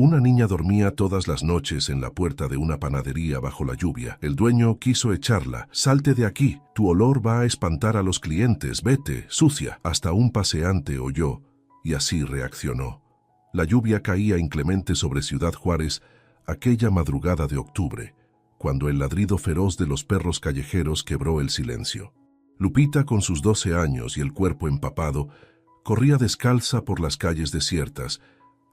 Una niña dormía todas las noches en la puerta de una panadería bajo la lluvia. El dueño quiso echarla. «Salte de aquí, tu olor va a espantar a los clientes, vete, sucia». Hasta un paseante oyó y así reaccionó. La lluvia caía inclemente sobre Ciudad Juárez aquella madrugada de octubre, cuando el ladrido feroz de los perros callejeros quebró el silencio. Lupita, con sus 12 años y el cuerpo empapado, corría descalza por las calles desiertas,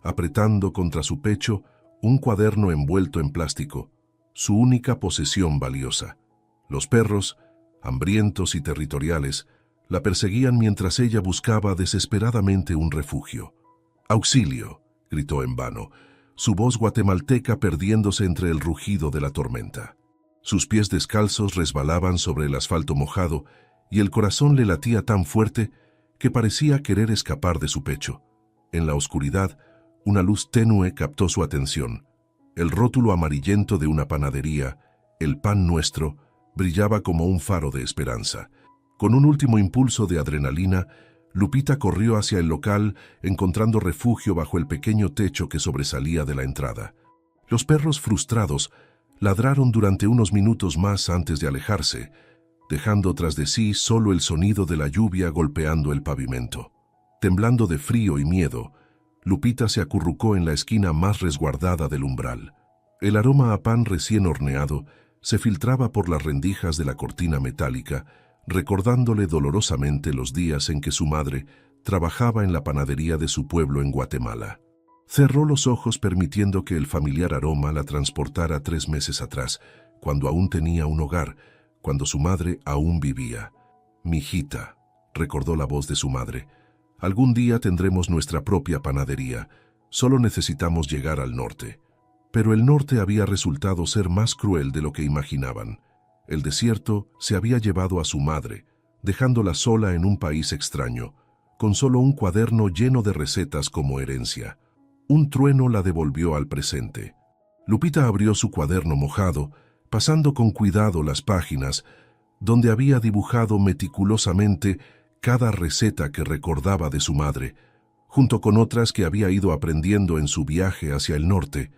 apretando contra su pecho un cuaderno envuelto en plástico, su única posesión valiosa. Los perros, hambrientos y territoriales, la perseguían mientras ella buscaba desesperadamente un refugio. «¡Auxilio!», gritó en vano, su voz guatemalteca perdiéndose entre el rugido de la tormenta. Sus pies descalzos resbalaban sobre el asfalto mojado y el corazón le latía tan fuerte que parecía querer escapar de su pecho. En la oscuridad, una luz tenue captó su atención. El rótulo amarillento de una panadería, El Pan Nuestro, brillaba como un faro de esperanza. Con un último impulso de adrenalina, Lupita corrió hacia el local, encontrando refugio bajo el pequeño techo que sobresalía de la entrada. Los perros frustrados ladraron durante unos minutos más antes de alejarse, dejando tras de sí solo el sonido de la lluvia golpeando el pavimento. Temblando de frío y miedo, Lupita se acurrucó en la esquina más resguardada del umbral. El aroma a pan recién horneado se filtraba por las rendijas de la cortina metálica, recordándole dolorosamente los días en que su madre trabajaba en la panadería de su pueblo en Guatemala. Cerró los ojos permitiendo que el familiar aroma la transportara 3 meses atrás, cuando aún tenía un hogar, cuando su madre aún vivía. «Mijita», recordó la voz de su madre, «algún día tendremos nuestra propia panadería, solo necesitamos llegar al norte». Pero el norte había resultado ser más cruel de lo que imaginaban. El desierto se había llevado a su madre, dejándola sola en un país extraño, con solo un cuaderno lleno de recetas como herencia. Un trueno la devolvió al presente. Lupita abrió su cuaderno mojado, pasando con cuidado las páginas, donde había dibujado meticulosamente cada receta que recordaba de su madre, junto con otras que había ido aprendiendo en su viaje hacia el norte.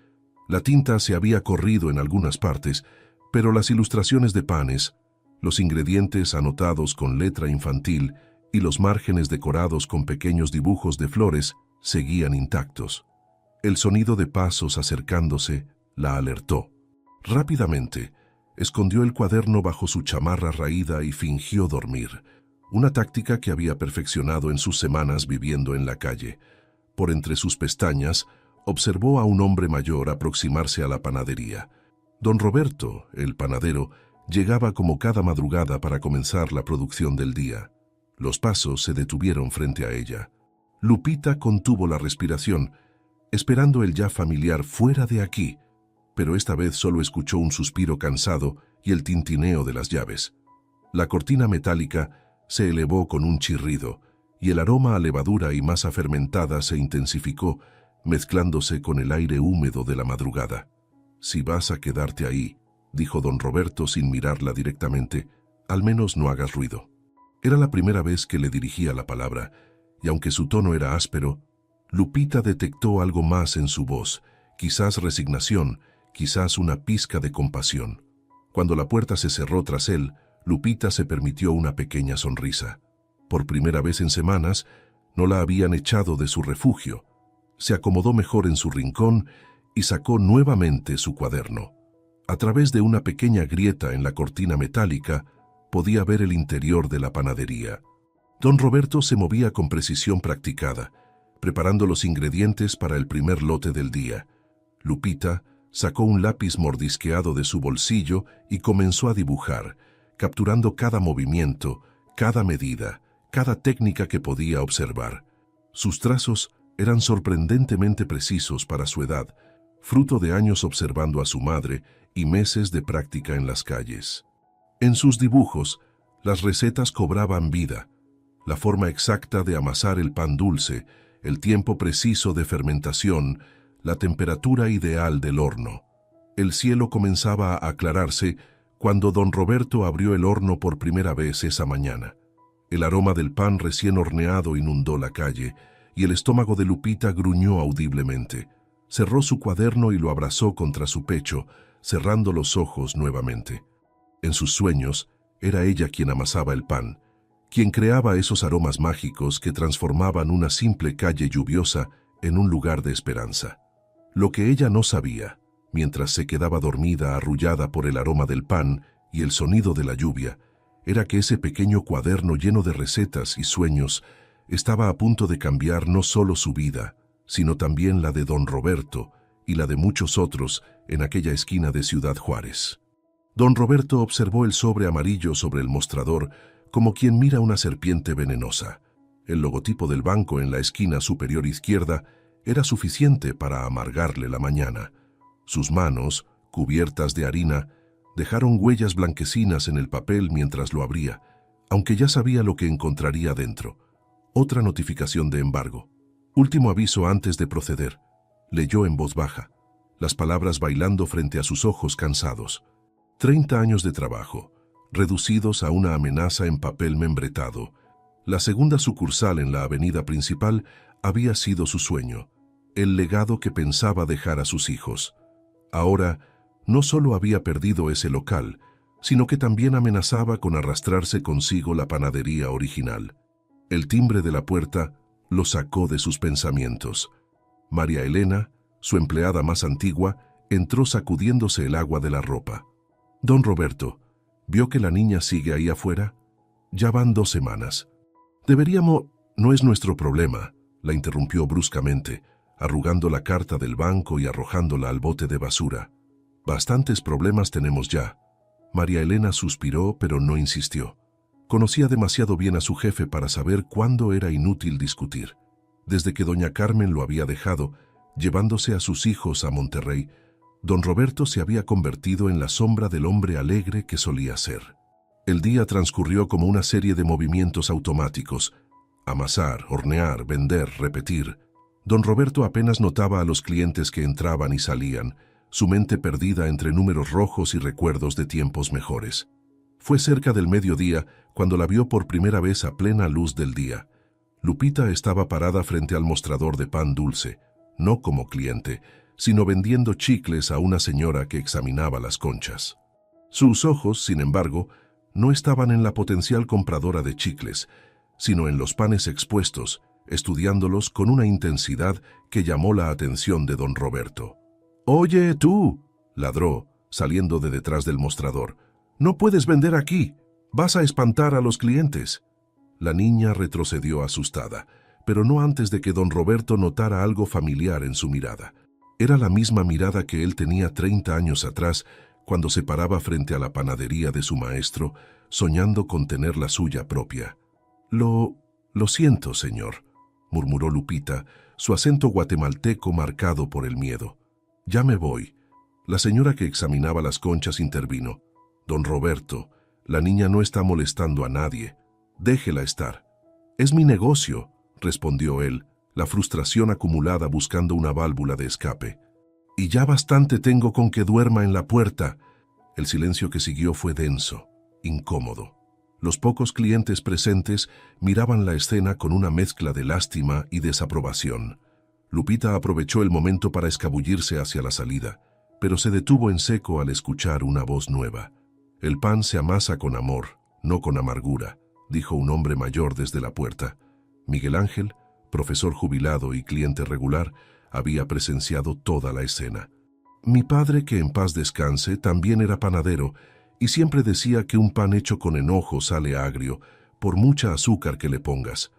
La tinta se había corrido en algunas partes, pero las ilustraciones de panes, los ingredientes anotados con letra infantil y los márgenes decorados con pequeños dibujos de flores seguían intactos. El sonido de pasos acercándose la alertó. Rápidamente, escondió el cuaderno bajo su chamarra raída y fingió dormir, una táctica que había perfeccionado en sus semanas viviendo en la calle. Por entre sus pestañas, observó a un hombre mayor aproximarse a la panadería. Don Roberto, el panadero, llegaba como cada madrugada para comenzar la producción del día. Los pasos se detuvieron frente a ella. Lupita contuvo la respiración, esperando el ya familiar «fuera de aquí», pero esta vez solo escuchó un suspiro cansado y el tintineo de las llaves. La cortina metálica se elevó con un chirrido, y el aroma a levadura y masa fermentada se intensificó, mezclándose con el aire húmedo de la madrugada. «Si vas a quedarte ahí», dijo don Roberto sin mirarla directamente, «al menos no hagas ruido». Era la primera vez que le dirigía la palabra, y aunque su tono era áspero, Lupita detectó algo más en su voz, quizás resignación, quizás una pizca de compasión. Cuando la puerta se cerró tras él, Lupita se permitió una pequeña sonrisa. Por primera vez en semanas, no la habían echado de su refugio. Se acomodó mejor en su rincón y sacó nuevamente su cuaderno. A través de una pequeña grieta en la cortina metálica, podía ver el interior de la panadería. Don Roberto se movía con precisión practicada, preparando los ingredientes para el primer lote del día. Lupita sacó un lápiz mordisqueado de su bolsillo y comenzó a dibujar, capturando cada movimiento, cada medida, cada técnica que podía observar. Sus trazos eran sorprendentemente precisos para su edad, fruto de años observando a su madre y meses de práctica en las calles. En sus dibujos, las recetas cobraban vida, la forma exacta de amasar el pan dulce, el tiempo preciso de fermentación, la temperatura ideal del horno. El cielo comenzaba a aclararse cuando don Roberto abrió el horno por primera vez esa mañana. El aroma del pan recién horneado inundó la calle, y el estómago de Lupita gruñó audiblemente. Cerró su cuaderno y lo abrazó contra su pecho, cerrando los ojos nuevamente. En sus sueños, era ella quien amasaba el pan, quien creaba esos aromas mágicos que transformaban una simple calle lluviosa en un lugar de esperanza. Lo que ella no sabía, mientras se quedaba dormida arrullada por el aroma del pan y el sonido de la lluvia, era que ese pequeño cuaderno lleno de recetas y sueños estaba a punto de cambiar no solo su vida, sino también la de don Roberto y la de muchos otros en aquella esquina de Ciudad Juárez. Don Roberto observó el sobre amarillo sobre el mostrador como quien mira una serpiente venenosa. El logotipo del banco en la esquina superior izquierda era suficiente para amargarle la mañana. Sus manos, cubiertas de harina, dejaron huellas blanquecinas en el papel mientras lo abría, aunque ya sabía lo que encontraría dentro. Otra notificación de embargo. Último aviso antes de proceder. Leyó en voz baja, las palabras bailando frente a sus ojos cansados. 30 años de trabajo, reducidos a una amenaza en papel membretado. La segunda sucursal en la avenida principal había sido su sueño, el legado que pensaba dejar a sus hijos. Ahora, no solo había perdido ese local, sino que también amenazaba con arrastrarse consigo la panadería original. El timbre de la puerta lo sacó de sus pensamientos. María Elena, su empleada más antigua, entró sacudiéndose el agua de la ropa. Don Roberto, ¿vio que la niña sigue ahí afuera? Ya van 2 semanas. Deberíamos... No es nuestro problema, la interrumpió bruscamente, arrugando la carta del banco y arrojándola al bote de basura. Bastantes problemas tenemos ya. María Elena suspiró, pero no insistió. Conocía demasiado bien a su jefe para saber cuándo era inútil discutir. Desde que doña Carmen lo había dejado, llevándose a sus hijos a Monterrey, don Roberto se había convertido en la sombra del hombre alegre que solía ser. El día transcurrió como una serie de movimientos automáticos. Amasar, hornear, vender, repetir. Don Roberto apenas notaba a los clientes que entraban y salían, su mente perdida entre números rojos y recuerdos de tiempos mejores. Fue cerca del mediodía cuando la vio por primera vez a plena luz del día. Lupita estaba parada frente al mostrador de pan dulce, no como cliente, sino vendiendo chicles a una señora que examinaba las conchas. Sus ojos, sin embargo, no estaban en la potencial compradora de chicles, sino en los panes expuestos, estudiándolos con una intensidad que llamó la atención de don Roberto. «¡Oye, tú!», ladró, saliendo de detrás del mostrador. «¡No puedes vender aquí! ¡Vas a espantar a los clientes!». La niña retrocedió asustada, pero no antes de que don Roberto notara algo familiar en su mirada. Era la misma mirada que él tenía 30 años atrás, cuando se paraba frente a la panadería de su maestro, soñando con tener la suya propia. Lo siento, señor», murmuró Lupita, su acento guatemalteco marcado por el miedo. «Ya me voy». La señora que examinaba las conchas intervino. «Don Roberto, la niña no está molestando a nadie. Déjela estar». «Es mi negocio», respondió él, la frustración acumulada buscando una válvula de escape. «Y ya bastante tengo con que duerma en la puerta». El silencio que siguió fue denso, incómodo. Los pocos clientes presentes miraban la escena con una mezcla de lástima y desaprobación. Lupita aprovechó el momento para escabullirse hacia la salida, pero se detuvo en seco al escuchar una voz nueva. «El pan se amasa con amor, no con amargura», dijo un hombre mayor desde la puerta. Miguel Ángel, profesor jubilado y cliente regular, había presenciado toda la escena. «Mi padre, que en paz descanse, también era panadero, y siempre decía que un pan hecho con enojo sale agrio, por mucha azúcar que le pongas».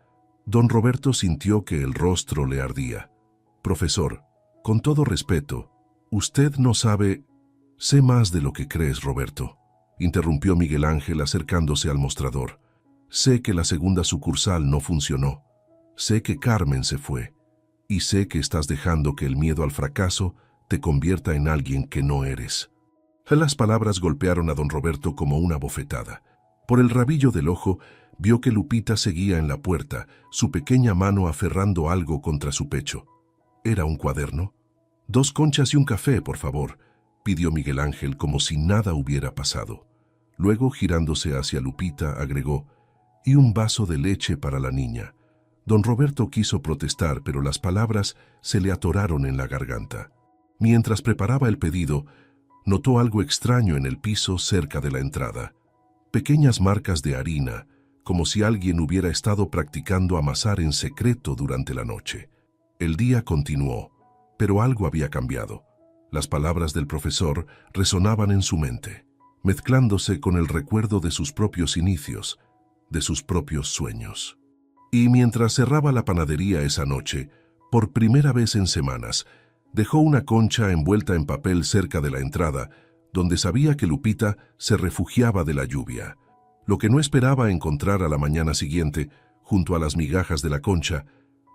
Don Roberto sintió que el rostro le ardía. «Profesor, con todo respeto, usted no sabe...». «Sé más de lo que crees, Roberto», interrumpió Miguel Ángel acercándose al mostrador. «Sé que la segunda sucursal no funcionó. Sé que Carmen se fue. Y sé que estás dejando que el miedo al fracaso te convierta en alguien que no eres». Las palabras golpearon a don Roberto como una bofetada. Por el rabillo del ojo, vio que Lupita seguía en la puerta, su pequeña mano aferrando algo contra su pecho. ¿Era un cuaderno? «2 conchas y un café, por favor», pidió Miguel Ángel como si nada hubiera pasado. Luego, girándose hacia Lupita, agregó: «Y un vaso de leche para la niña». Don Roberto quiso protestar, pero las palabras se le atoraron en la garganta. Mientras preparaba el pedido, notó algo extraño en el piso cerca de la entrada. Pequeñas marcas de harina, como si alguien hubiera estado practicando amasar en secreto durante la noche. El día continuó, pero algo había cambiado. Las palabras del profesor resonaban en su mente, mezclándose con el recuerdo de sus propios inicios, de sus propios sueños. Y mientras cerraba la panadería esa noche, por primera vez en semanas, dejó una concha envuelta en papel cerca de la entrada, donde sabía que Lupita se refugiaba de la lluvia. Lo que no esperaba encontrar a la mañana siguiente, junto a las migajas de la concha,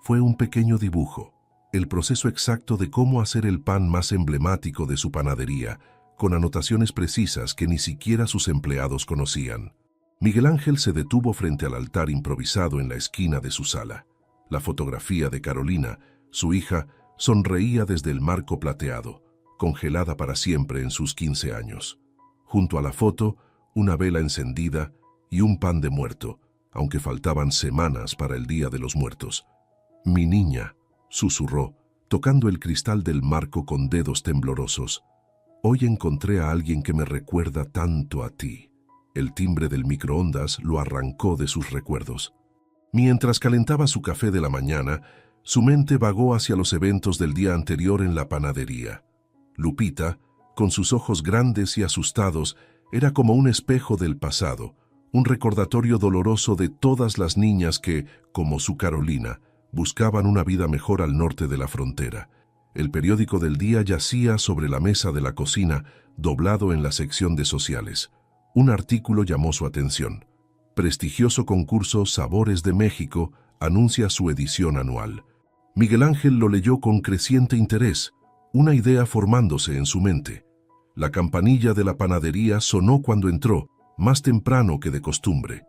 fue un pequeño dibujo, el proceso exacto de cómo hacer el pan más emblemático de su panadería, con anotaciones precisas que ni siquiera sus empleados conocían. Miguel Ángel se detuvo frente al altar improvisado en la esquina de su sala. La fotografía de Carolina, su hija, sonreía desde el marco plateado, congelada para siempre en sus 15 años. Junto a la foto, una vela encendida y un pan de muerto, aunque faltaban semanas para el Día de los Muertos. «Mi niña», susurró, tocando el cristal del marco con dedos temblorosos. «Hoy encontré a alguien que me recuerda tanto a ti». El timbre del microondas lo arrancó de sus recuerdos. Mientras calentaba su café de la mañana, su mente vagó hacia los eventos del día anterior en la panadería. Lupita, con sus ojos grandes y asustados, era como un espejo del pasado, un recordatorio doloroso de todas las niñas que, como su Carolina, buscaban una vida mejor al norte de la frontera. El periódico del día yacía sobre la mesa de la cocina, doblado en la sección de sociales. Un artículo llamó su atención. Prestigioso concurso Sabores de México anuncia su edición anual. Miguel Ángel lo leyó con creciente interés, una idea formándose en su mente. La campanilla de la panadería sonó cuando entró, más temprano que de costumbre.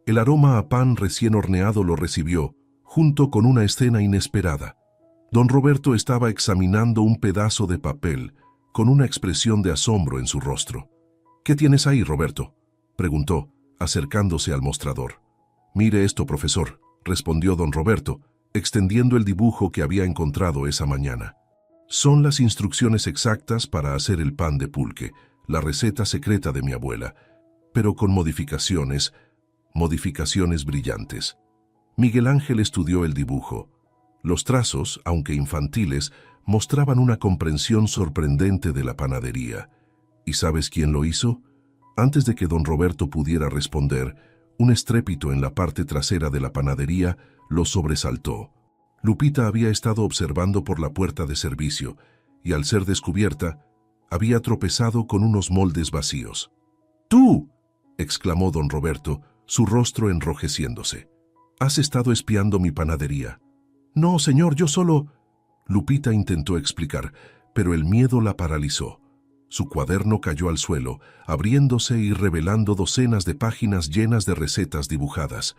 El aroma a pan recién horneado lo recibió, junto con una escena inesperada. Don Roberto estaba examinando un pedazo de papel, con una expresión de asombro en su rostro. «¿Qué tienes ahí, Roberto?», preguntó, acercándose al mostrador. «Mire esto, profesor», respondió don Roberto, extendiendo el dibujo que había encontrado esa mañana. «Son las instrucciones exactas para hacer el pan de pulque, la receta secreta de mi abuela, pero con modificaciones brillantes». Miguel Ángel estudió el dibujo. Los trazos, aunque infantiles, mostraban una comprensión sorprendente de la panadería. ¿Y sabes quién lo hizo? Antes de que don Roberto pudiera responder, un estrépito en la parte trasera de la panadería lo sobresaltó. Lupita había estado observando por la puerta de servicio y, al ser descubierta, había tropezado con unos moldes vacíos. «¡Tú!», exclamó don Roberto, su rostro enrojeciéndose. «Has estado espiando mi panadería». «No, señor, yo solo…». Lupita intentó explicar, pero el miedo la paralizó. Su cuaderno cayó al suelo, abriéndose y revelando docenas de páginas llenas de recetas dibujadas.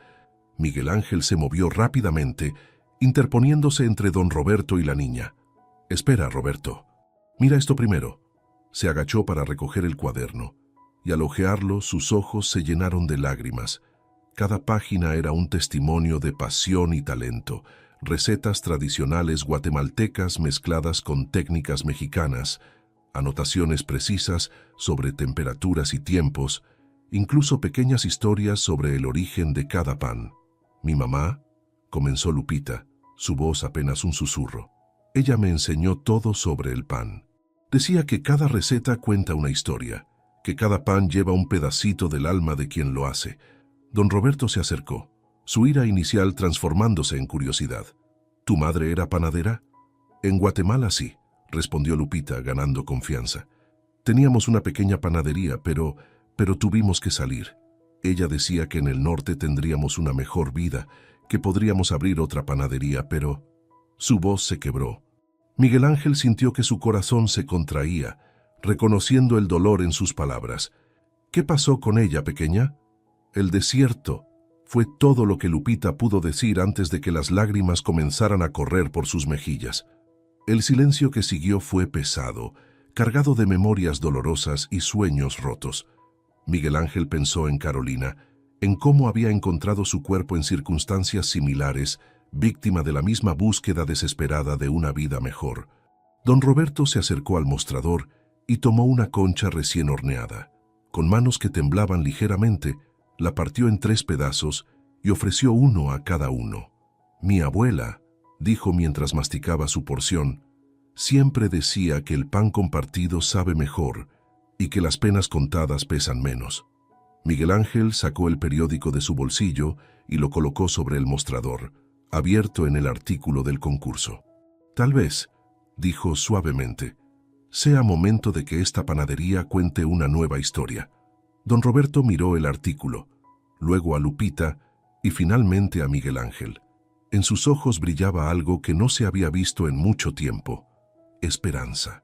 Miguel Ángel se movió rápidamente, interponiéndose entre don Roberto y la niña. «Espera, Roberto. Mira esto primero». Se agachó para recoger el cuaderno, y al hojearlo sus ojos se llenaron de lágrimas. Cada página era un testimonio de pasión y talento, recetas tradicionales guatemaltecas mezcladas con técnicas mexicanas, anotaciones precisas sobre temperaturas y tiempos, incluso pequeñas historias sobre el origen de cada pan. «Mi mamá», comenzó Lupita, su voz apenas un susurro. «Ella me enseñó todo sobre el pan. Decía que cada receta cuenta una historia, que cada pan lleva un pedacito del alma de quien lo hace». Don Roberto se acercó, su ira inicial transformándose en curiosidad. «¿Tu madre era panadera?». «En Guatemala sí», respondió Lupita, ganando confianza. «Teníamos una pequeña panadería, pero tuvimos que salir. Ella decía que en el norte tendríamos una mejor vida, que podríamos abrir otra panadería, pero…». Su voz se quebró. Miguel Ángel sintió que su corazón se contraía, reconociendo el dolor en sus palabras. «¿Qué pasó con ella, pequeña?». «El desierto», fue todo lo que Lupita pudo decir antes de que las lágrimas comenzaran a correr por sus mejillas. El silencio que siguió fue pesado, cargado de memorias dolorosas y sueños rotos. Miguel Ángel pensó en Carolina, en cómo había encontrado su cuerpo en circunstancias similares, víctima de la misma búsqueda desesperada de una vida mejor. Don Roberto se acercó al mostrador y tomó una concha recién horneada. Con manos que temblaban ligeramente, la partió en 3 pedazos y ofreció uno a cada uno. Mi abuela, dijo mientras masticaba su porción, siempre decía que el pan compartido sabe mejor y que las penas contadas pesan menos. Miguel Ángel sacó el periódico de su bolsillo y lo colocó sobre el mostrador, abierto en el artículo del concurso. Tal vez, dijo suavemente, sea momento de que esta panadería cuente una nueva historia. Don Roberto miró el artículo, luego a Lupita y finalmente a Miguel Ángel. En sus ojos brillaba algo que no se había visto en mucho tiempo: esperanza.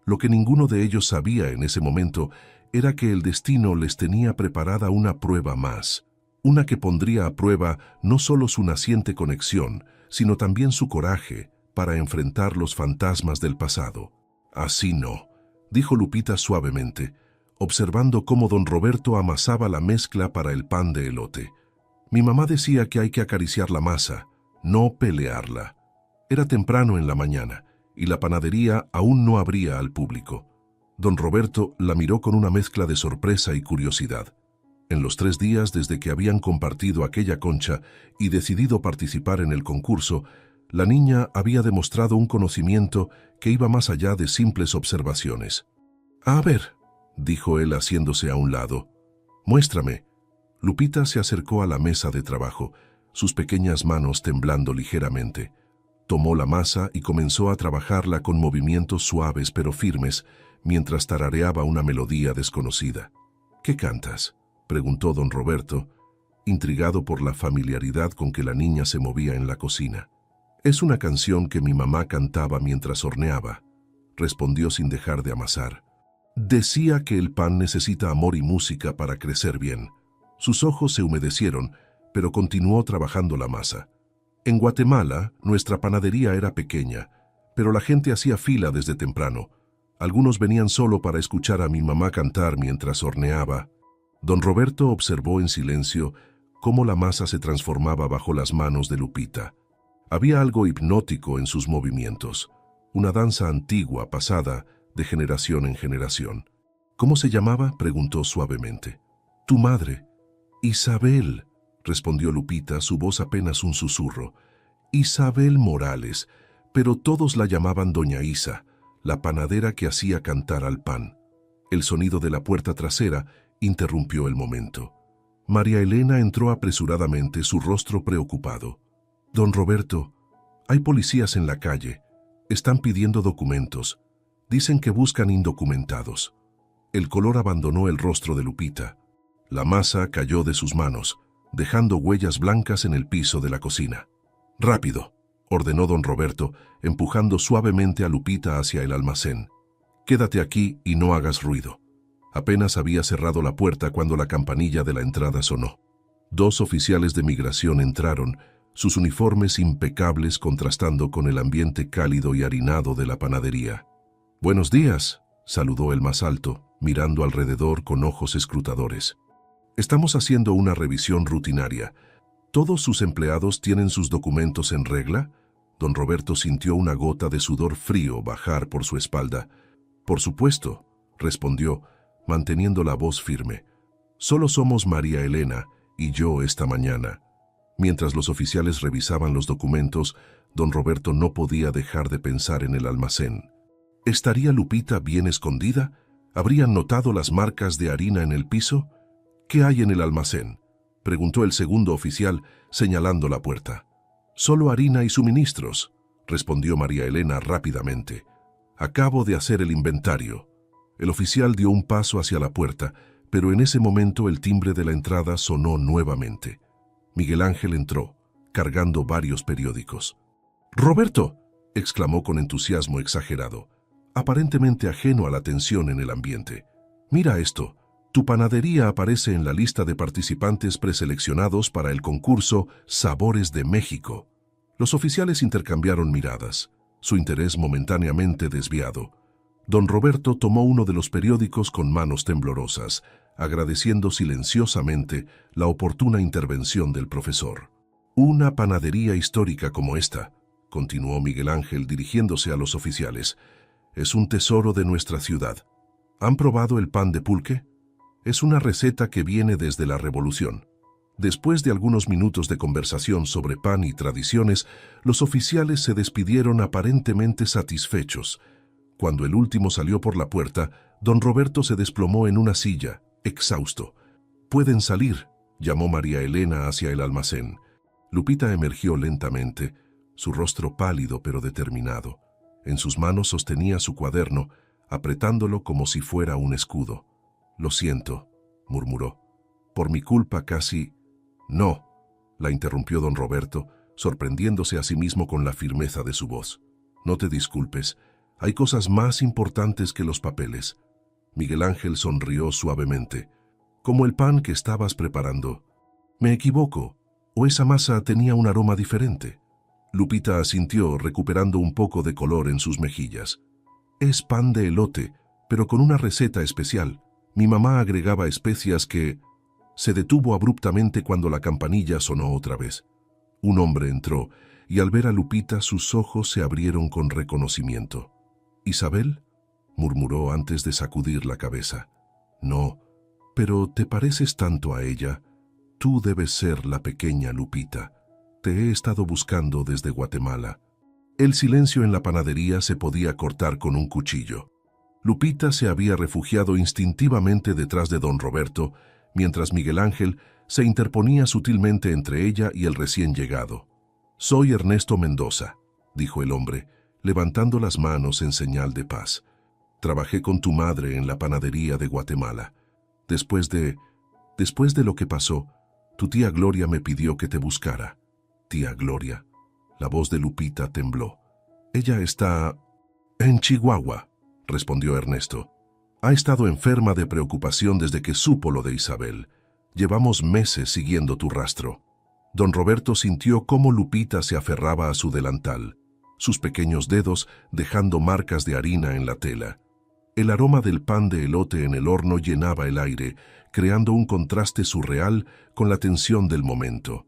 Lo que ninguno de ellos sabía en ese momento era que el destino les tenía preparada una prueba más, una que pondría a prueba no solo su naciente conexión, sino también su coraje para enfrentar los fantasmas del pasado. Así no, dijo Lupita suavemente, observando cómo don Roberto amasaba la mezcla para el pan de elote. Mi mamá decía que hay que acariciar la masa, no pelearla. Era temprano en la mañana y la panadería aún no abría al público. Don Roberto la miró con una mezcla de sorpresa y curiosidad. En los 3 días desde que habían compartido aquella concha y decidido participar en el concurso, la niña había demostrado un conocimiento que iba más allá de simples observaciones. A ver, dijo él haciéndose a un lado. Muéstrame. Lupita se acercó a la mesa de trabajo, sus pequeñas manos temblando ligeramente. Tomó la masa y comenzó a trabajarla con movimientos suaves pero firmes, mientras tarareaba una melodía desconocida. ¿Qué cantas?, preguntó don Roberto, intrigado por la familiaridad con que la niña se movía en la cocina. Es una canción que mi mamá cantaba mientras horneaba, respondió sin dejar de amasar. Decía que el pan necesita amor y música para crecer bien. Sus ojos se humedecieron, pero continuó trabajando la masa. En Guatemala, nuestra panadería era pequeña, pero la gente hacía fila desde temprano. Algunos venían solo para escuchar a mi mamá cantar mientras horneaba. Don Roberto observó en silencio cómo la masa se transformaba bajo las manos de Lupita. Había algo hipnótico en sus movimientos, una danza antigua pasada de generación en generación. ¿Cómo se llamaba?, preguntó suavemente. Tu madre. Isabel, respondió Lupita, su voz apenas un susurro. Isabel Morales, pero todos la llamaban Doña Isa, la panadera que hacía cantar al pan. El sonido de la puerta trasera interrumpió el momento. María Elena entró apresuradamente, su rostro preocupado. Don Roberto, hay policías en la calle. Están pidiendo documentos. Dicen que buscan indocumentados. El color abandonó el rostro de Lupita. La masa cayó de sus manos, dejando huellas blancas en el piso de la cocina. Rápido, ordenó don Roberto, empujando suavemente a Lupita hacia el almacén. Quédate aquí y no hagas ruido. Apenas había cerrado la puerta cuando la campanilla de la entrada sonó. 2 oficiales de migración entraron, sus uniformes impecables contrastando con el ambiente cálido y harinado de la panadería. Buenos días, saludó el más alto, mirando alrededor con ojos escrutadores. Estamos haciendo una revisión rutinaria. ¿Todos sus empleados tienen sus documentos en regla? Don Roberto sintió una gota de sudor frío bajar por su espalda. Por supuesto, respondió, manteniendo la voz firme. Solo somos María Elena y yo esta mañana. Mientras los oficiales revisaban los documentos, don Roberto no podía dejar de pensar en el almacén. ¿Estaría Lupita bien escondida? ¿Habrían notado las marcas de harina en el piso? ¿Qué hay en el almacén?, preguntó el segundo oficial, señalando la puerta. Solo harina y suministros, respondió María Elena rápidamente. Acabo de hacer el inventario. El oficial dio un paso hacia la puerta, pero en ese momento el timbre de la entrada sonó nuevamente. Miguel Ángel entró, cargando varios periódicos. «¡Roberto!», exclamó con entusiasmo exagerado, aparentemente ajeno a la tensión en el ambiente. «Mira esto. Tu panadería aparece en la lista de participantes preseleccionados para el concurso Sabores de México». Los oficiales intercambiaron miradas, su interés momentáneamente desviado. Don Roberto tomó uno de los periódicos con manos temblorosas, agradeciendo silenciosamente la oportuna intervención del profesor. Una panadería histórica como esta, continuó Miguel Ángel dirigiéndose a los oficiales, es un tesoro de nuestra ciudad. ¿Han probado el pan de pulque? Es una receta que viene desde la Revolución. Después de algunos minutos de conversación sobre pan y tradiciones, los oficiales se despidieron aparentemente satisfechos. Cuando el último salió por la puerta, don Roberto se desplomó en una silla, exhausto. «Pueden salir», llamó María Elena hacia el almacén. Lupita emergió lentamente, su rostro pálido pero determinado. En sus manos sostenía su cuaderno, apretándolo como si fuera un escudo. «Lo siento», murmuró. «Por mi culpa casi...» «No», la interrumpió don Roberto, sorprendiéndose a sí mismo con la firmeza de su voz. «No te disculpes. Hay cosas más importantes que los papeles». Miguel Ángel sonrió suavemente. «Como el pan que estabas preparando. ¿Me equivoco? ¿O esa masa tenía un aroma diferente?» Lupita asintió, recuperando un poco de color en sus mejillas. «Es pan de elote, pero con una receta especial. Mi mamá agregaba especias que...» Se detuvo abruptamente cuando la campanilla sonó otra vez. Un hombre entró, y al ver a Lupita sus ojos se abrieron con reconocimiento. «¿Isabel?», murmuró antes de sacudir la cabeza. «No, pero te pareces tanto a ella. Tú debes ser la pequeña Lupita. Te he estado buscando desde Guatemala». El silencio en la panadería se podía cortar con un cuchillo. Lupita se había refugiado instintivamente detrás de don Roberto, mientras Miguel Ángel se interponía sutilmente entre ella y el recién llegado. «Soy Ernesto Mendoza», dijo el hombre, levantando las manos en señal de paz. «Trabajé con tu madre en la panadería de Guatemala. Después de lo que pasó, tu tía Gloria me pidió que te buscara». «¿Tía Gloria?». La voz de Lupita tembló. «Ella está en Chihuahua», respondió Ernesto. «Ha estado enferma de preocupación desde que supo lo de Isabel. Llevamos meses siguiendo tu rastro». Don Roberto sintió cómo Lupita se aferraba a su delantal, sus pequeños dedos dejando marcas de harina en la tela. El aroma del pan de elote en el horno llenaba el aire, creando un contraste surreal con la tensión del momento.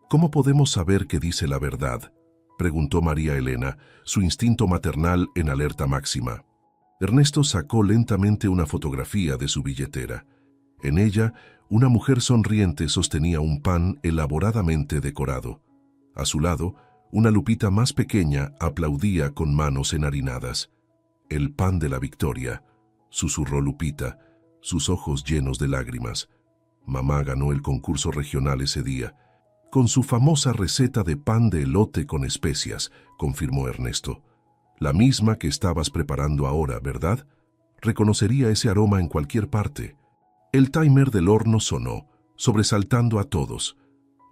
«¿Cómo podemos saber que dice la verdad?», preguntó María Elena, su instinto maternal en alerta máxima. Ernesto sacó lentamente una fotografía de su billetera. En ella, una mujer sonriente sostenía un pan elaboradamente decorado. A su lado, una Lupita más pequeña aplaudía con manos enharinadas. «El pan de la victoria», susurró Lupita, sus ojos llenos de lágrimas. «Mamá ganó el concurso regional ese día, con su famosa receta de pan de elote con especias», confirmó Ernesto. «La misma que estabas preparando ahora, ¿verdad? Reconocería ese aroma en cualquier parte». El timer del horno sonó, sobresaltando a todos.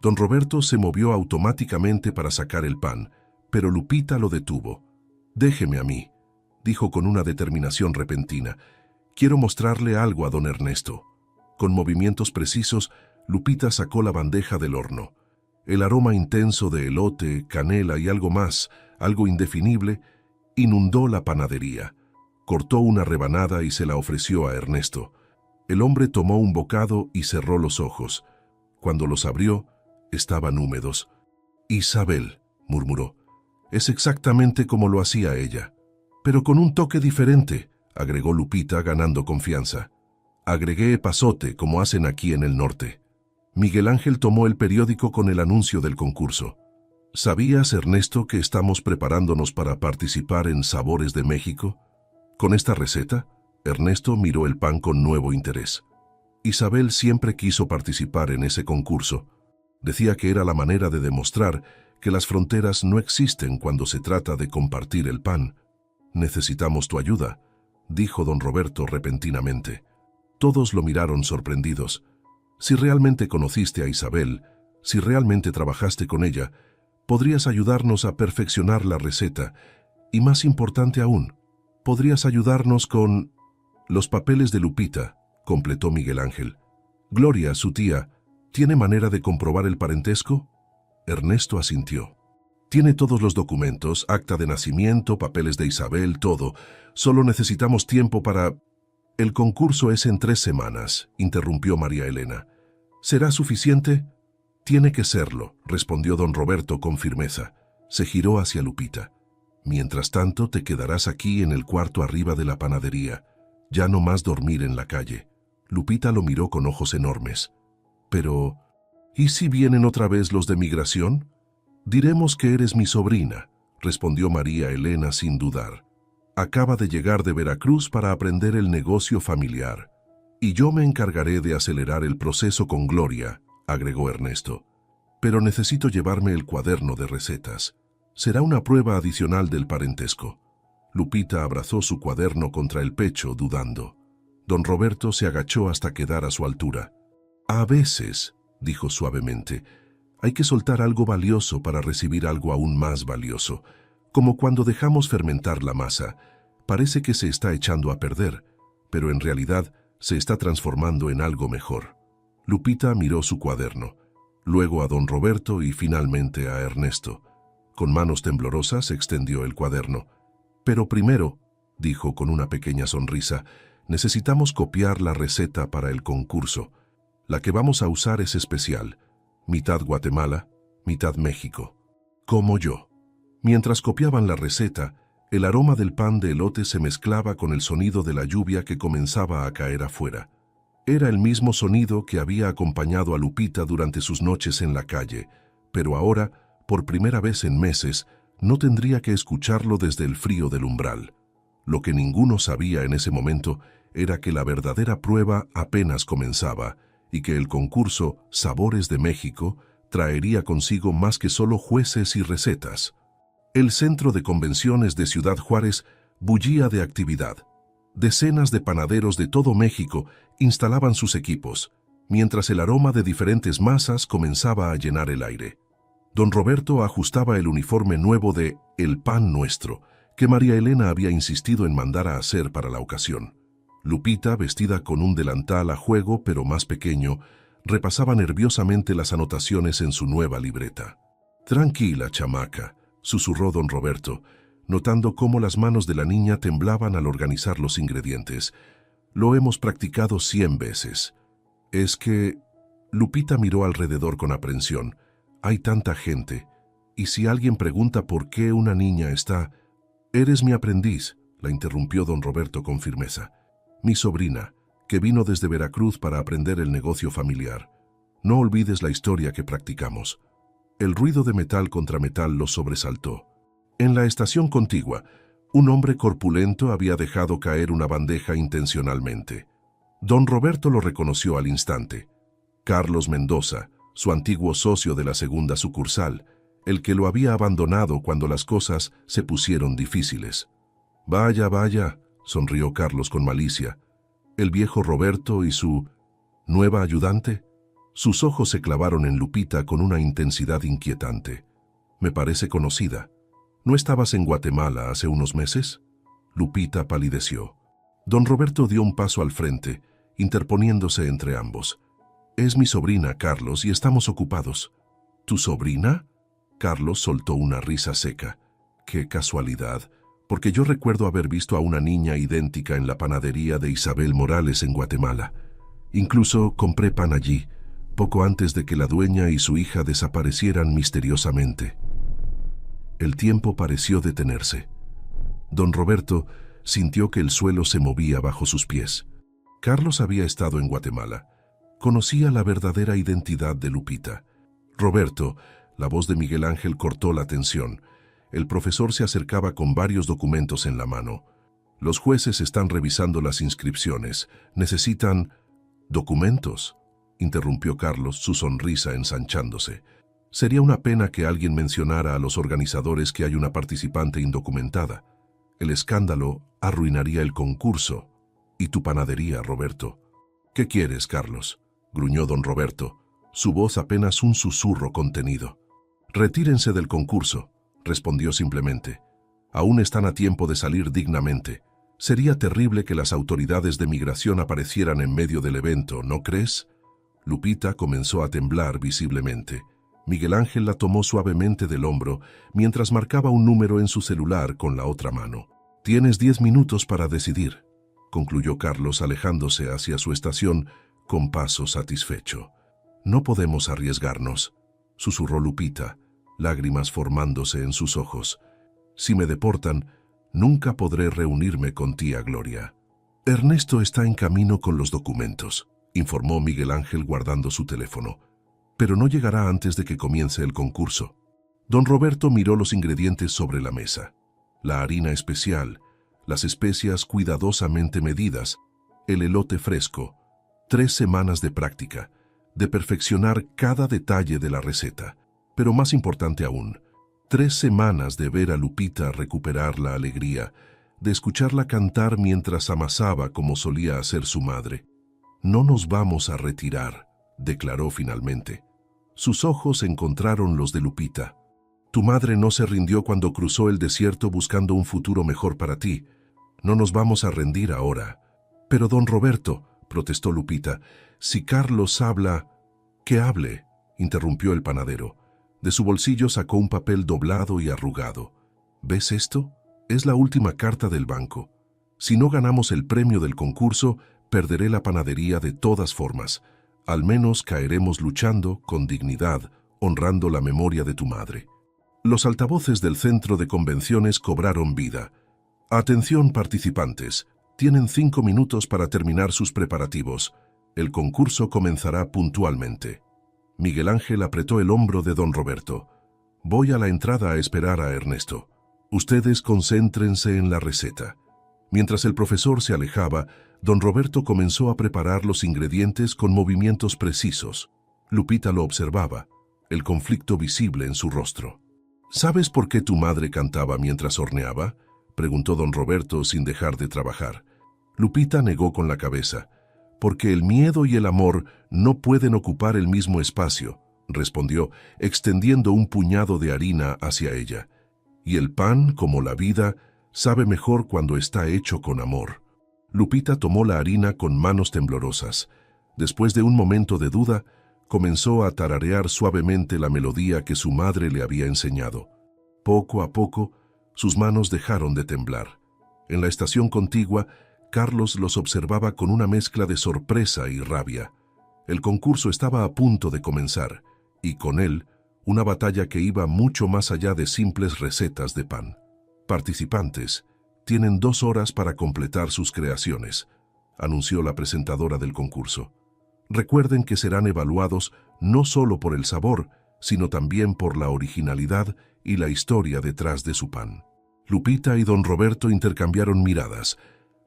Don Roberto se movió automáticamente para sacar el pan, pero Lupita lo detuvo. «Déjeme a mí», dijo con una determinación repentina. «Quiero mostrarle algo a don Ernesto». Con movimientos precisos, Lupita sacó la bandeja del horno. El aroma intenso de elote, canela y algo más, algo indefinible, inundó la panadería. Cortó una rebanada y se la ofreció a Ernesto. El hombre tomó un bocado y cerró los ojos. Cuando los abrió, estaban húmedos. «Isabel», murmuró, «es exactamente como lo hacía ella». «Pero con un toque diferente», agregó Lupita, ganando confianza. «Agregué epazote, como hacen aquí en el norte». Miguel Ángel tomó el periódico con el anuncio del concurso. «¿Sabías, Ernesto, que estamos preparándonos para participar en Sabores de México? Con esta receta...». Ernesto miró el pan con nuevo interés. Isabel siempre quiso participar en ese concurso. Decía que era la manera de demostrar que las fronteras no existen cuando se trata de compartir el pan. «Necesitamos tu ayuda», dijo don Roberto repentinamente. Todos lo miraron sorprendidos. «Si realmente conociste a Isabel, si realmente trabajaste con ella, podrías ayudarnos a perfeccionar la receta. Y más importante aún, podrías ayudarnos con...». «Los papeles de Lupita», completó Miguel Ángel. «Gloria, su tía, ¿tiene manera de comprobar el parentesco?». Ernesto asintió. «Tiene todos los documentos, acta de nacimiento, papeles de Isabel, todo. Solo necesitamos tiempo para...». «El concurso es en 3 semanas», interrumpió María Elena. «¿Será suficiente?». Tiene que serlo, respondió don Roberto con firmeza. Se giró hacia Lupita. Mientras tanto, te quedarás aquí en el cuarto arriba de la panadería. Ya no más dormir en la calle. Lupita lo miró con ojos enormes. Pero, ¿y si vienen otra vez los de migración? Diremos que eres mi sobrina, respondió María Elena sin dudar. Acaba de llegar de Veracruz para aprender el negocio familiar. Y yo me encargaré de acelerar el proceso con Gloria, agregó Ernesto. Pero necesito llevarme el cuaderno de recetas. Será una prueba adicional del parentesco. Lupita abrazó su cuaderno contra el pecho, dudando. Don Roberto se agachó hasta quedar a su altura. A veces, dijo suavemente, hay que soltar algo valioso para recibir algo aún más valioso. Como cuando dejamos fermentar la masa. Parece que se está echando a perder, pero en realidad se está transformando en algo mejor. Lupita miró su cuaderno, luego a don Roberto y finalmente a Ernesto. Con manos temblorosas extendió el cuaderno. Pero primero, dijo con una pequeña sonrisa, necesitamos copiar la receta para el concurso. La que vamos a usar es especial. Mitad Guatemala, mitad México. Como yo. Mientras copiaban la receta, el aroma del pan de elote se mezclaba con el sonido de la lluvia que comenzaba a caer afuera. Era el mismo sonido que había acompañado a Lupita durante sus noches en la calle, pero ahora, por primera vez en meses, no tendría que escucharlo desde el frío del umbral. Lo que ninguno sabía en ese momento era que la verdadera prueba apenas comenzaba y que el concurso Sabores de México traería consigo más que solo jueces y recetas. El centro de convenciones de Ciudad Juárez bullía de actividad. Decenas de panaderos de todo México instalaban sus equipos, mientras el aroma de diferentes masas comenzaba a llenar el aire. Don Roberto ajustaba el uniforme nuevo de El Pan Nuestro, que María Elena había insistido en mandar a hacer para la ocasión. Lupita, vestida con un delantal a juego pero más pequeño, repasaba nerviosamente las anotaciones en su nueva libreta. «Tranquila, chamaca», susurró don Roberto, notando cómo las manos de la niña temblaban al organizar los ingredientes. «Lo hemos practicado 100 veces. Es que...» Lupita miró alrededor con aprensión. «Hay tanta gente. Y si alguien pregunta por qué una niña está...» «Eres mi aprendiz», la interrumpió don Roberto con firmeza. «Mi sobrina, que vino desde Veracruz para aprender el negocio familiar. No olvides la historia que practicamos». El ruido de metal contra metal los sobresaltó. En la estación contigua, un hombre corpulento había dejado caer una bandeja intencionalmente. Don Roberto lo reconoció al instante. Carlos Mendoza, su antiguo socio de la segunda sucursal, el que lo había abandonado cuando las cosas se pusieron difíciles. «Vaya, vaya», sonrió Carlos con malicia. «¿El viejo Roberto y su nueva ayudante?» Sus ojos se clavaron en Lupita con una intensidad inquietante. «Me parece conocida. ¿No estabas en Guatemala hace unos meses?» Lupita palideció. Don Roberto dio un paso al frente, interponiéndose entre ambos. «Es mi sobrina, Carlos, y estamos ocupados». «¿Tu sobrina?» Carlos soltó una risa seca. «Qué casualidad, porque yo recuerdo haber visto a una niña idéntica en la panadería de Isabel Morales en Guatemala. Incluso compré pan allí, poco antes de que la dueña y su hija desaparecieran misteriosamente». El tiempo pareció detenerse. Don Roberto sintió que el suelo se movía bajo sus pies. Carlos había estado en Guatemala. Conocía la verdadera identidad de Lupita. «Roberto», la voz de Miguel Ángel cortó la tensión. El profesor se acercaba con varios documentos en la mano. «Los jueces están revisando las inscripciones. Necesitan...» «¿Documentos?», interrumpió Carlos, su sonrisa ensanchándose. «Sería una pena que alguien mencionara a los organizadores que hay una participante indocumentada. El escándalo arruinaría el concurso. Y tu panadería, Roberto». «¿Qué quieres, Carlos?», gruñó don Roberto, su voz apenas un susurro contenido. «Retírense del concurso», respondió simplemente. «Aún están a tiempo de salir dignamente. Sería terrible que las autoridades de migración aparecieran en medio del evento, ¿no crees?» Lupita comenzó a temblar visiblemente. Miguel Ángel la tomó suavemente del hombro mientras marcaba un número en su celular con la otra mano. «Tienes 10 minutos para decidir», concluyó Carlos alejándose hacia su estación con paso satisfecho. «No podemos arriesgarnos». susurró Lupita, lágrimas formándose en sus ojos. Si me deportan, nunca podré reunirme con tía Gloria. Ernesto está en camino con los documentos, informó Miguel Ángel guardando su teléfono, pero no llegará antes de que comience el concurso. Don Roberto miró los ingredientes sobre la mesa. La harina especial, las especias cuidadosamente medidas, el elote fresco, 3 semanas de práctica, de perfeccionar cada detalle de la receta, pero más importante aún, 3 semanas de ver a Lupita recuperar la alegría, de escucharla cantar mientras amasaba como solía hacer su madre. No nos vamos a retirar, declaró finalmente. Sus ojos encontraron los de Lupita. Tu madre no se rindió cuando cruzó el desierto buscando un futuro mejor para ti. No nos vamos a rendir ahora. Pero don Roberto, protestó Lupita, si Carlos habla... —¡Que hable! —interrumpió el panadero. De su bolsillo sacó un papel doblado y arrugado. ¿Ves esto? Es la última carta del banco. Si no ganamos el premio del concurso, perderé la panadería de todas formas. Al menos caeremos luchando, con dignidad, honrando la memoria de tu madre. Los altavoces del centro de convenciones cobraron vida. Atención, participantes. Tienen 5 minutos para terminar sus preparativos. El concurso comenzará puntualmente. Miguel Ángel apretó el hombro de don Roberto. Voy a la entrada a esperar a Ernesto. Ustedes concéntrense en la receta. Mientras el profesor se alejaba, don Roberto comenzó a preparar los ingredientes con movimientos precisos. Lupita lo observaba, el conflicto visible en su rostro. ¿Sabes por qué tu madre cantaba mientras horneaba?, preguntó don Roberto sin dejar de trabajar. Lupita negó con la cabeza. Porque el miedo y el amor no pueden ocupar el mismo espacio, respondió, extendiendo un puñado de harina hacia ella. Y el pan, como la vida, sabe mejor cuando está hecho con amor. Lupita tomó la harina con manos temblorosas. Después de un momento de duda, comenzó a tararear suavemente la melodía que su madre le había enseñado. Poco a poco, sus manos dejaron de temblar. En la estación contigua, Carlos los observaba con una mezcla de sorpresa y rabia. El concurso estaba a punto de comenzar, y con él, una batalla que iba mucho más allá de simples recetas de pan. Participantes, tienen 2 horas para completar sus creaciones, anunció la presentadora del concurso. Recuerden que serán evaluados no solo por el sabor, sino también por la originalidad y la historia detrás de su pan. Lupita y don Roberto intercambiaron miradas.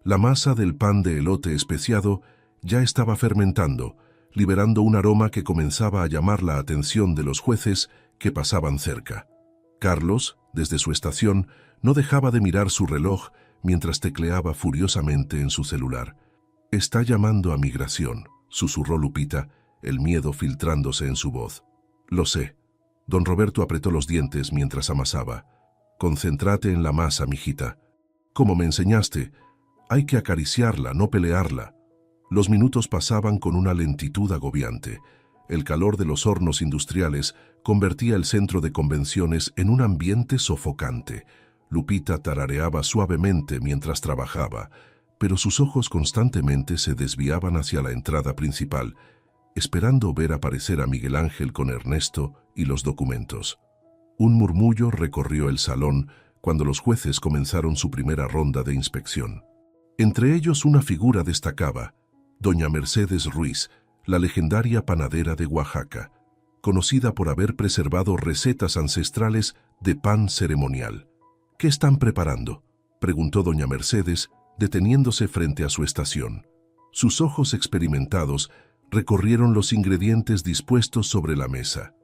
La masa del pan de elote especiado ya estaba fermentando, liberando un aroma que comenzaba a llamar la atención de los jueces que pasaban cerca. Carlos, desde su estación, no dejaba de mirar su reloj mientras tecleaba furiosamente en su celular. «Está llamando a migración», susurró Lupita, el miedo filtrándose en su voz. «Lo sé». Don Roberto apretó los dientes mientras amasaba. «Concéntrate en la masa, mijita. Como me enseñaste, hay que acariciarla, no pelearla». Los minutos pasaban con una lentitud agobiante. El calor de los hornos industriales convertía el centro de convenciones en un ambiente sofocante. Lupita tarareaba suavemente mientras trabajaba, pero sus ojos constantemente se desviaban hacia la entrada principal, esperando ver aparecer a Miguel Ángel con Ernesto y los documentos. Un murmullo recorrió el salón cuando los jueces comenzaron su primera ronda de inspección. Entre ellos una figura destacaba, doña Mercedes Ruiz, la legendaria panadera de Oaxaca, conocida por haber preservado recetas ancestrales de pan ceremonial. «¿Qué están preparando?», preguntó doña Mercedes, deteniéndose frente a su estación. Sus ojos experimentados recorrieron los ingredientes dispuestos sobre la mesa.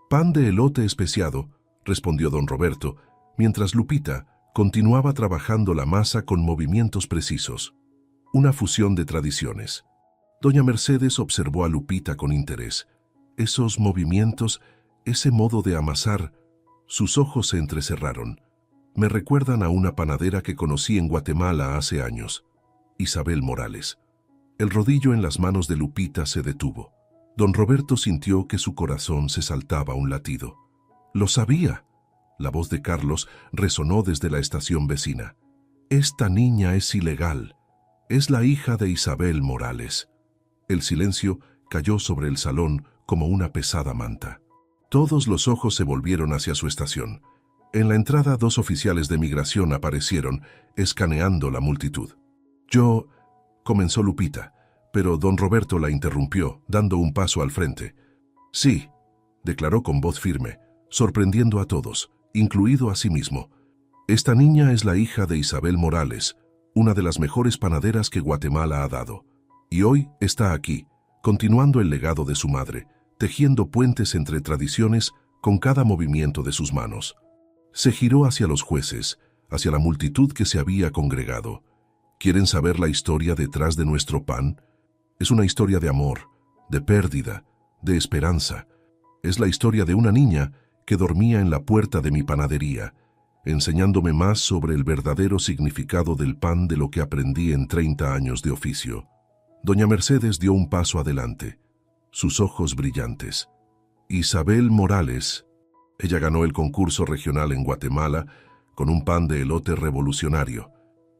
«Pan de elote especiado», respondió don Roberto, mientras Lupita continuaba trabajando la masa con movimientos precisos. Una fusión de tradiciones. Doña Mercedes observó a Lupita con interés. Esos movimientos, ese modo de amasar, sus ojos se entrecerraron. Me recuerdan a una panadera que conocí en Guatemala hace años, Isabel Morales. El rodillo en las manos de Lupita se detuvo. Don Roberto sintió que su corazón se saltaba un latido. «¡Lo sabía!», la voz de Carlos resonó desde la estación vecina. «Esta niña es ilegal. Es la hija de Isabel Morales». El silencio cayó sobre el salón como una pesada manta. Todos los ojos se volvieron hacia su estación. En la entrada, 2 oficiales de migración aparecieron, escaneando la multitud. «Yo», comenzó Lupita, pero don Roberto la interrumpió, dando un paso al frente. «Sí», declaró con voz firme, sorprendiendo a todos, incluido a sí mismo. «Esta niña es la hija de Isabel Morales, una de las mejores panaderas que Guatemala ha dado. Y hoy está aquí, continuando el legado de su madre, tejiendo puentes entre tradiciones con cada movimiento de sus manos». Se giró hacia los jueces, hacia la multitud que se había congregado. ¿Quieren saber la historia detrás de nuestro pan? Es una historia de amor, de pérdida, de esperanza. Es la historia de una niña que dormía en la puerta de mi panadería, enseñándome más sobre el verdadero significado del pan de lo que aprendí en 30 años de oficio. Doña Mercedes dio un paso adelante, sus ojos brillantes. Isabel Morales. Ella ganó el concurso regional en Guatemala con un pan de elote revolucionario.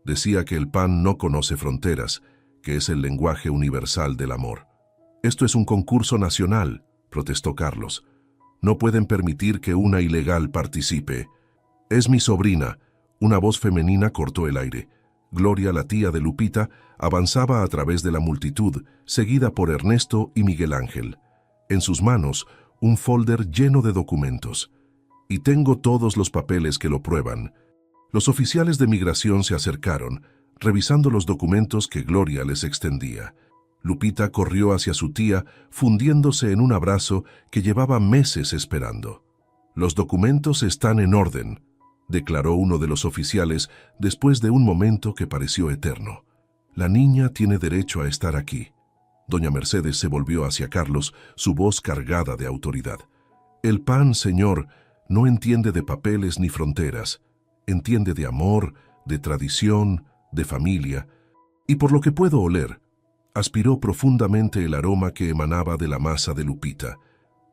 Decía que el pan no conoce fronteras, que es el lenguaje universal del amor. «Esto es un concurso nacional», protestó Carlos. «No pueden permitir que una ilegal participe». «Es mi sobrina», una voz femenina cortó el aire. Gloria, la tía de Lupita, avanzaba a través de la multitud, seguida por Ernesto y Miguel Ángel. En sus manos, un folder lleno de documentos. «Y tengo todos los papeles que lo prueban». Los oficiales de migración se acercaron, revisando los documentos que Gloria les extendía. Lupita corrió hacia su tía, fundiéndose en un abrazo que llevaba meses esperando. «Los documentos están en orden», declaró uno de los oficiales después de un momento que pareció eterno. «La niña tiene derecho a estar aquí». Doña Mercedes se volvió hacia Carlos, su voz cargada de autoridad. «El pan, señor, no entiende de papeles ni fronteras. Entiende de amor, de tradición, de familia. Y por lo que puedo oler», aspiró profundamente el aroma que emanaba de la masa de Lupita.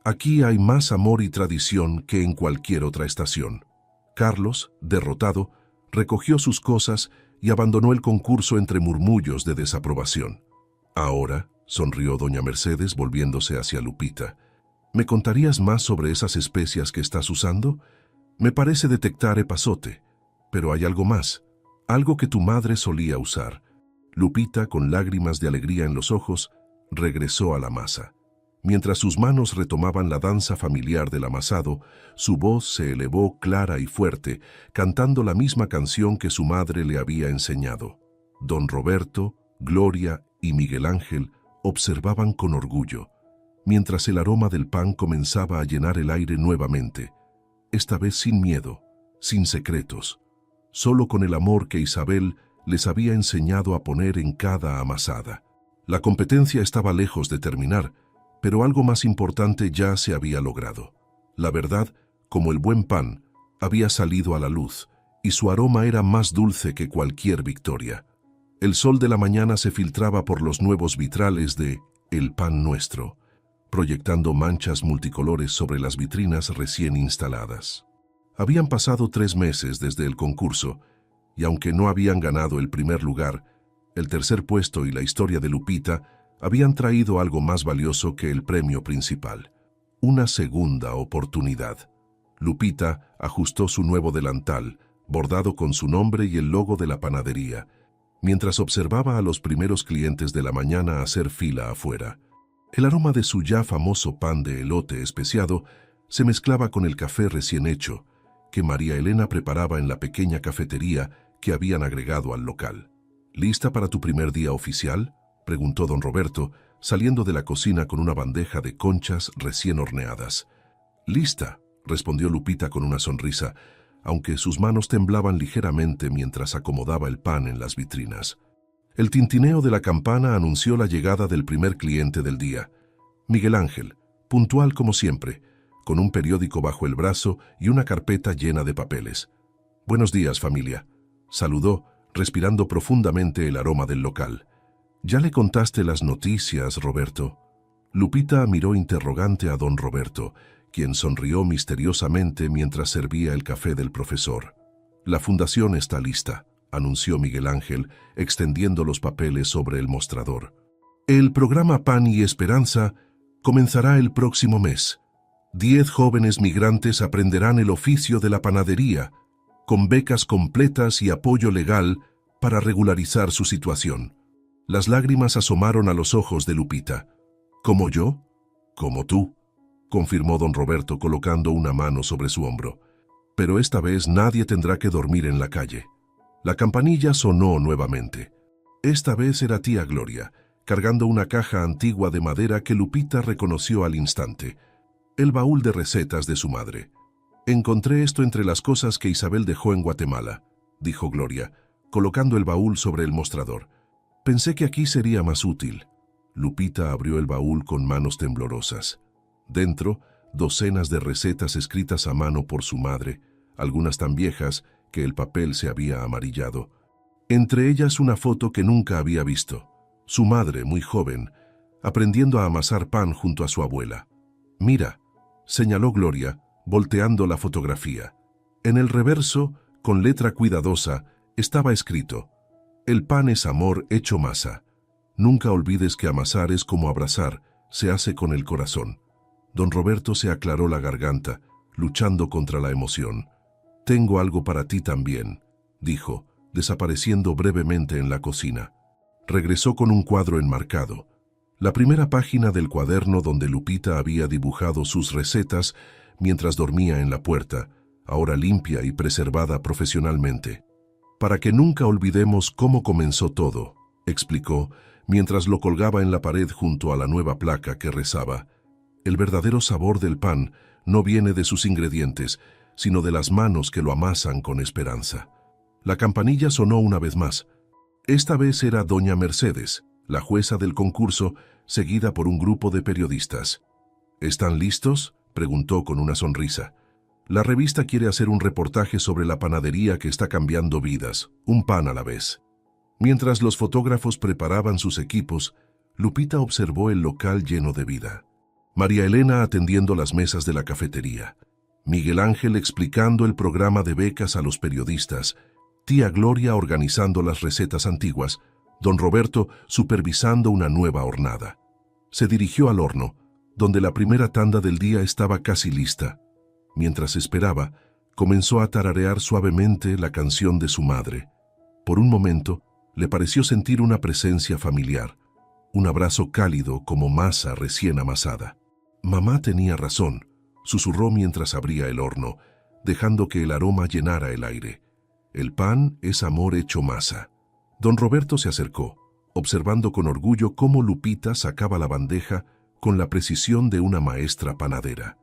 «Aquí hay más amor y tradición que en cualquier otra estación». Carlos, derrotado, recogió sus cosas y abandonó el concurso entre murmullos de desaprobación. «Ahora», sonrió doña Mercedes volviéndose hacia Lupita, «¿me contarías más sobre esas especias que estás usando? Me parece detectar epazote, pero hay algo más, algo que tu madre solía usar». Lupita, con lágrimas de alegría en los ojos, regresó a la masa. Mientras sus manos retomaban la danza familiar del amasado, su voz se elevó clara y fuerte, cantando la misma canción que su madre le había enseñado. Don Roberto, Gloria y Miguel Ángel observaban con orgullo, mientras el aroma del pan comenzaba a llenar el aire nuevamente, esta vez sin miedo, sin secretos, solo con el amor que Isabel les había enseñado a poner en cada amasada. La competencia estaba lejos de terminar, pero algo más importante ya se había logrado. La verdad, como el buen pan, había salido a la luz, y su aroma era más dulce que cualquier victoria. El sol de la mañana se filtraba por los nuevos vitrales de El Pan Nuestro, proyectando manchas multicolores sobre las vitrinas recién instaladas. Habían pasado 3 meses desde el concurso, y aunque no habían ganado el primer lugar, el tercer puesto y la historia de Lupita habían traído algo más valioso que el premio principal: una segunda oportunidad. Lupita ajustó su nuevo delantal, bordado con su nombre y el logo de la panadería, mientras observaba a los primeros clientes de la mañana hacer fila afuera. El aroma de su ya famoso pan de elote especiado se mezclaba con el café recién hecho que María Elena preparaba en la pequeña cafetería que habían agregado al local. «¿Lista para tu primer día oficial?», preguntó don Roberto, saliendo de la cocina con una bandeja de conchas recién horneadas. «Lista», respondió Lupita con una sonrisa, aunque sus manos temblaban ligeramente mientras acomodaba el pan en las vitrinas. El tintineo de la campana anunció la llegada del primer cliente del día, Miguel Ángel, puntual como siempre, con un periódico bajo el brazo y una carpeta llena de papeles. «Buenos días, familia», saludó, respirando profundamente el aroma del local. «¿Ya le contaste las noticias, Roberto?». Lupita miró interrogante a don Roberto, quien sonrió misteriosamente mientras servía el café del profesor. «La fundación está lista», anunció Miguel Ángel, extendiendo los papeles sobre el mostrador. «El programa Pan y Esperanza comenzará el próximo mes. 10 jóvenes migrantes aprenderán el oficio de la panadería, con becas completas y apoyo legal para regularizar su situación. Las lágrimas asomaron a los ojos de Lupita. ¿Como yo? Como tú, confirmó don Roberto colocando una mano sobre su hombro. Pero esta vez nadie tendrá que dormir en la calle. La campanilla sonó nuevamente. Esta vez era tía Gloria, cargando una caja antigua de madera que Lupita reconoció al instante. El baúl de recetas de su madre. Encontré esto entre las cosas que Isabel dejó en Guatemala, dijo Gloria, colocando el baúl sobre el mostrador. Pensé que aquí sería más útil. Lupita abrió el baúl con manos temblorosas. Dentro, docenas de recetas escritas a mano por su madre, algunas tan viejas que el papel se había amarillado. Entre ellas una foto que nunca había visto. Su madre, muy joven, aprendiendo a amasar pan junto a su abuela. «Mira», señaló Gloria, volteando la fotografía. En el reverso, con letra cuidadosa, estaba escrito: «El pan es amor hecho masa. Nunca olvides que amasar es como abrazar, se hace con el corazón». Don Roberto se aclaró la garganta, luchando contra la emoción. «Tengo algo para ti también», dijo, desapareciendo brevemente en la cocina. Regresó con un cuadro enmarcado. La primera página del cuaderno donde Lupita había dibujado sus recetas mientras dormía en la puerta, ahora limpia y preservada profesionalmente. «Para que nunca olvidemos cómo comenzó todo», explicó, mientras lo colgaba en la pared junto a la nueva placa que rezaba: «El verdadero sabor del pan no viene de sus ingredientes, sino de las manos que lo amasan con esperanza». La campanilla sonó una vez más. Esta vez era doña Mercedes, la jueza del concurso, seguida por un grupo de periodistas. «¿Están listos?», preguntó con una sonrisa. «La revista quiere hacer un reportaje sobre la panadería que está cambiando vidas, un pan a la vez». Mientras los fotógrafos preparaban sus equipos, Lupita observó el local lleno de vida. María Elena atendiendo las mesas de la cafetería. Miguel Ángel explicando el programa de becas a los periodistas. Tía Gloria organizando las recetas antiguas. Don Roberto supervisando una nueva hornada. Se dirigió al horno, donde la primera tanda del día estaba casi lista. Mientras esperaba, comenzó a tararear suavemente la canción de su madre. Por un momento, le pareció sentir una presencia familiar, un abrazo cálido como masa recién amasada. «Mamá tenía razón», susurró mientras abría el horno, dejando que el aroma llenara el aire. «El pan es amor hecho masa». Don Roberto se acercó, observando con orgullo cómo Lupita sacaba la bandeja con la precisión de una maestra panadera.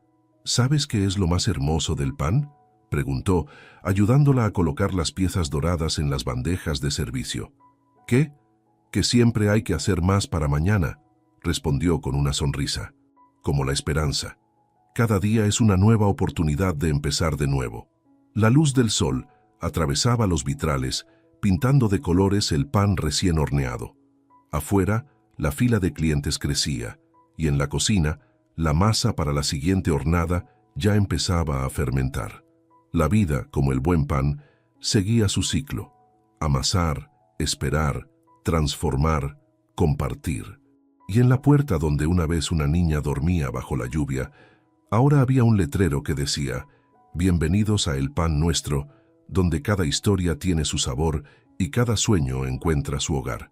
«¿Sabes qué es lo más hermoso del pan?», preguntó, ayudándola a colocar las piezas doradas en las bandejas de servicio. «¿Qué? Que siempre hay que hacer más para mañana», respondió con una sonrisa. «Como la esperanza. Cada día es una nueva oportunidad de empezar de nuevo». La luz del sol atravesaba los vitrales, pintando de colores el pan recién horneado. Afuera, la fila de clientes crecía, y en la cocina, la masa para la siguiente hornada ya empezaba a fermentar. La vida, como el buen pan, seguía su ciclo: amasar, esperar, transformar, compartir. Y en la puerta donde una vez una niña dormía bajo la lluvia, ahora había un letrero que decía: «Bienvenidos a El Pan Nuestro, donde cada historia tiene su sabor y cada sueño encuentra su hogar».